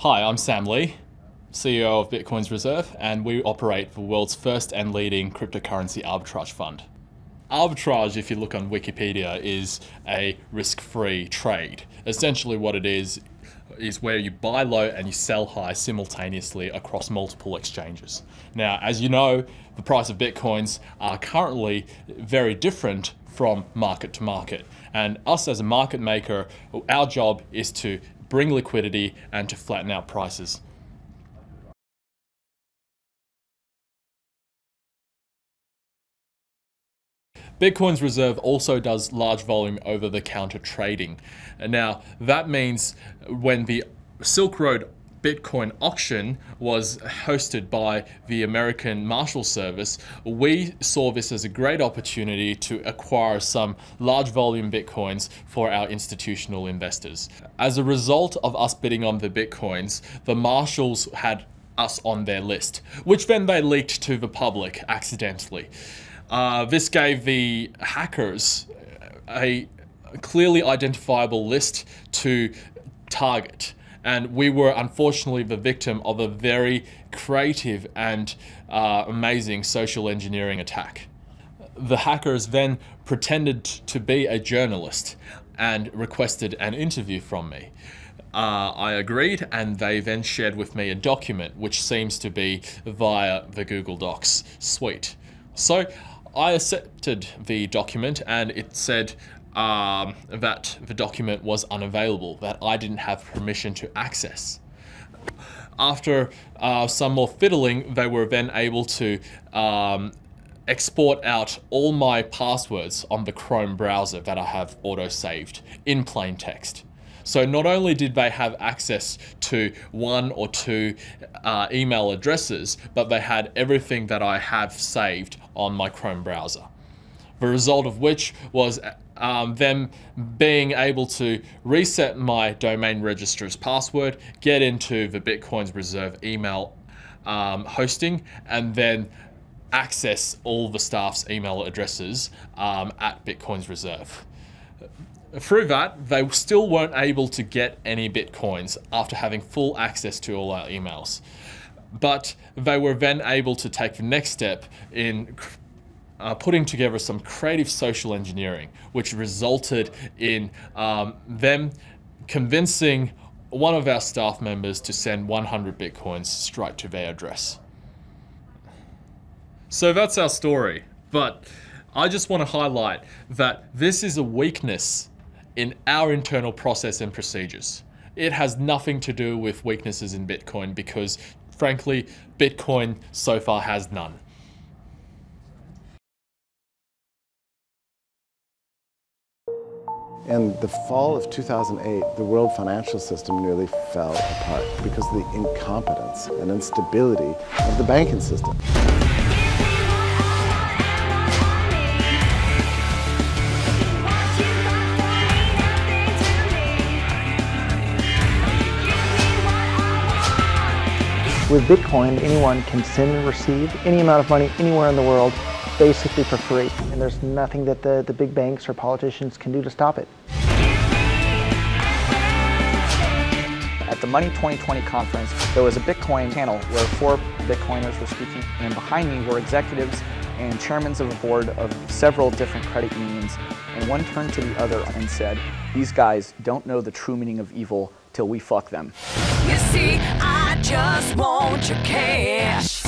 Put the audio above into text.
Hi, I'm Sam Lee, CEO of Bitcoins Reserve, and we operate the world's first and leading cryptocurrency arbitrage fund. Arbitrage, if you look on Wikipedia, is a risk-free trade. Essentially what it is where you buy low and you sell high simultaneously across multiple exchanges. Now, as you know, the price of Bitcoins are currently very different from market to market. And us as a market maker, our job is to bring liquidity and to flatten out prices. Bitcoins Reserve also does large volume over-the-counter trading. And now, that means when the Silk Road Bitcoin auction was hosted by the American Marshal Service, we saw this as a great opportunity to acquire some large volume Bitcoins for our institutional investors. As a result of us bidding on the Bitcoins, the Marshals had us on their list, which then they leaked to the public accidentally. This gave the hackers a clearly identifiable list to target. And we were unfortunately the victim of a very creative and amazing social engineering attack. The hackers then pretended to be a journalist and requested an interview from me. I agreed, and they then shared with me a document which seems to be via the Google Docs suite. So I accepted the document, and it said that the document was unavailable, that I didn't have permission to access. After some more fiddling, they were then able to export out all my passwords on the Chrome browser that I have auto-saved in plain text. So not only did they have access to one or two email addresses, but they had everything that I have saved on my Chrome browser. The result of which was them being able to reset my domain registrar's password, get into the Bitcoins Reserve email hosting, and then access all the staff's email addresses at Bitcoins Reserve. Through that, they still weren't able to get any Bitcoins after having full access to all our emails. But they were then able to take the next step in putting together some creative social engineering, which resulted in them convincing one of our staff members to send 100 Bitcoins straight to their address. So that's our story, but I just want to highlight that this is a weakness in our internal process and procedures. It has nothing to do with weaknesses in Bitcoin because, frankly, Bitcoin so far has none. In the fall of 2008, the world financial system nearly fell apart because of the incompetence and instability of the banking system. With Bitcoin, anyone can send and receive any amount of money anywhere in the world, basically for free. And there's nothing that the big banks or politicians can do to stop it. At the Money 2020 conference, there was a Bitcoin panel where 4 Bitcoiners were speaking, and behind me were executives and chairmen of the board of several different credit unions. And one turned to the other and said, "These guys don't know the true meaning of evil till we fuck them." You see, I just want your cash.